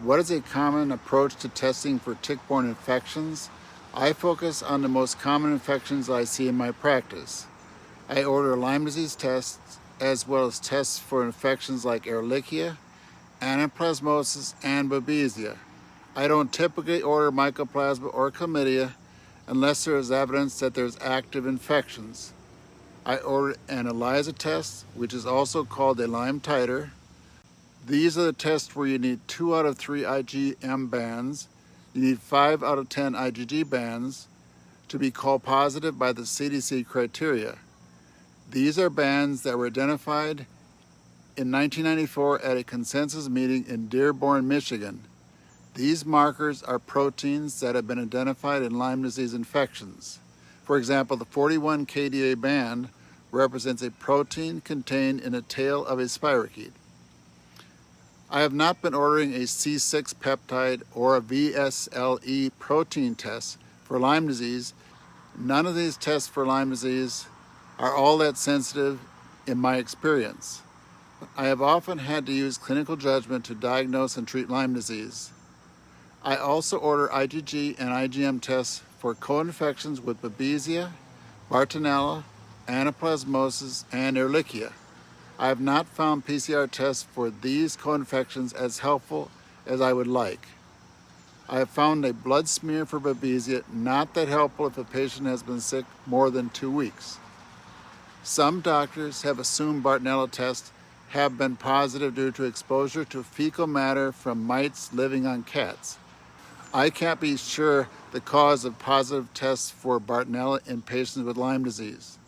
What is a common approach to testing for tick-borne infections? I focus on the most common infections I see in my practice. I order Lyme disease tests as well as tests for infections like Ehrlichia, Anaplasmosis, and Babesia. I don't typically order Mycoplasma or Chlamydia unless there is evidence that there's active infections. I order an ELISA test, which is also called a Lyme titer. These are the tests where you need 2 out of 3 IgM bands. You need 5 out of 10 IgG bands to be called positive by the CDC criteria. These are bands that were identified in 1994 at a consensus meeting in Dearborn, Michigan. These markers are proteins that have been identified in Lyme disease infections. For example, the 41 KDA band represents a protein contained in the tail of a spirochete. I have not been ordering a C6 peptide or a VSLE protein test for Lyme disease. None of these tests for Lyme disease are all that sensitive in my experience. I have often had to use clinical judgment to diagnose and treat Lyme disease. I also order IgG and IgM tests for co-infections with Babesia, Bartonella, Anaplasmosis, and Ehrlichia. I have not found PCR tests for these co-infections as helpful as I would like. I have found a blood smear for Babesia not that helpful if a patient has been sick more than 2 weeks. Some doctors have assumed Bartonella tests have been positive due to exposure to fecal matter from mites living on cats. I can't be sure the cause of positive tests for Bartonella in patients with Lyme disease.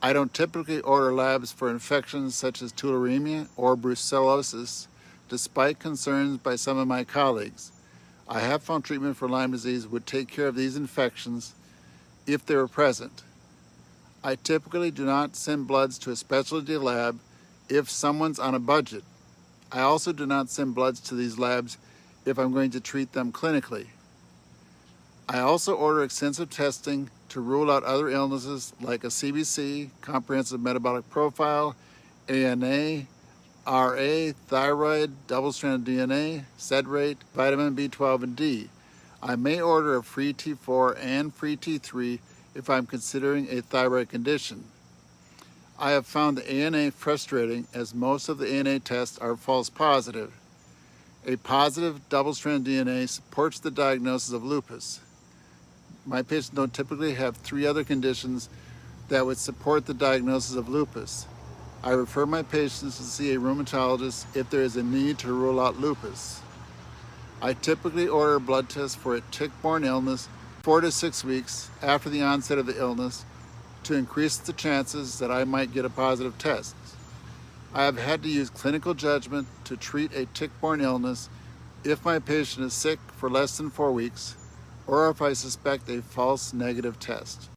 I don't typically order labs for infections such as tularemia or brucellosis, despite concerns by some of my colleagues. I have found treatment for Lyme disease would take care of these infections if they were present. I typically do not send bloods to a specialty lab if someone's on a budget. I also do not send bloods to these labs if I'm going to treat them clinically. I also order extensive testing to rule out other illnesses like a CBC, comprehensive metabolic profile, ANA, RA, thyroid, double-stranded DNA, sed rate, vitamin B12 and D. I may order a free T4 and free T3 if I'm considering a thyroid condition. I have found the ANA frustrating as most of the ANA tests are false positive. A positive double-stranded DNA supports the diagnosis of lupus. My patients don't typically have 3 other conditions that would support the diagnosis of lupus. I refer my patients to see a rheumatologist if there is a need to rule out lupus. I typically order a blood test for a tick-borne illness 4 to 6 weeks after the onset of the illness to increase the chances that I might get a positive test. I have had to use clinical judgment to treat a tick-borne illness if my patient is sick for less than 4 weeks or if I suspect a false negative test.